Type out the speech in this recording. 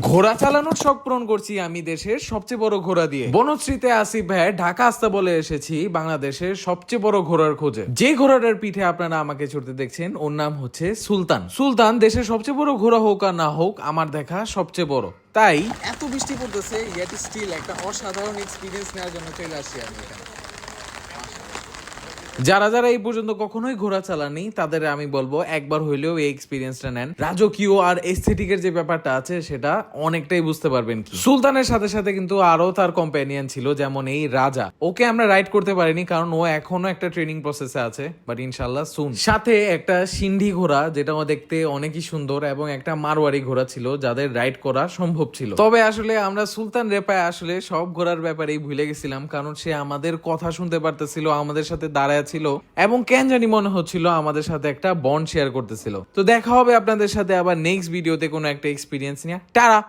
ঘোড়া চালানোর শখ পূরণ করছি আমি দেশের সবচেয়ে বড় ঘোড়া দিয়ে। বনশ্রীতে আসিফ ভাই ঢাকা আসতে বলে এসেছি বাংলাদেশের সবচেয়ে বড় ঘোড়ার খোঁজে। যে ঘোড়াটার পিঠে আপনারা আমাকে চড়তে দেখছেন ওর নাম হচ্ছে সুলতান। সুলতান দেশের সবচেয়ে বড় ঘোড়া হোক আর না হোক আমার দেখা সবচেয়ে বড়। তাই এত বৃষ্টি পড়তেছে ইয়েট স্টিল একটা অসাধারণ এক্সপিরিয়েন্স নেওয়ার জন্য চলে আসছি আমি এখানে। যারা যারা এই পর্যন্ত কখনোই ঘোড়া চালানি তাদের আমি বলবো একবার হইলেও এই এক্সপিরিয়েন্সটা নেন। রাজকীয় আর এস্থেটিকের যে ব্যাপারটা আছে সেটা অনেকটাই বুঝতে পারবেন। কি সুলতানের সাথে সাথে কিন্তু আরো তার কম্প্যানিয়ন ছিল, যেমন এই রাজা। ওকে আমরা রাইড করতে পারিনি কারণ ও এখনো একটা ট্রেনিং প্রসেসে আছে, বাট ইনশাল্লাহ সুন। সাথে একটা সিন্ধি ঘোড়া যেটাও দেখতে অনেকই সুন্দর এবং একটা মারওয়ারি ঘোড়া ছিল যাদের রাইড করা সম্ভব ছিল। তবে আসলে আমরা সুলতান রেপায় আসলে সব ঘোড়ার ব্যাপারেই ভুলে গেছিলাম কারণ সে আমাদের কথা শুনতে পারতেছিল, আমাদের সাথে দাঁড়ায় ছিল এবং কেন জানি মনে হচ্ছিল আমাদের সাথে একটা বন্ড শেয়ার করতেছিল। তো দেখা হবে আপনাদের সাথে আবার নেক্সট ভিডিওতে কোনো একটা এক্সপিরিয়েন্স নিয়ে। টাটা।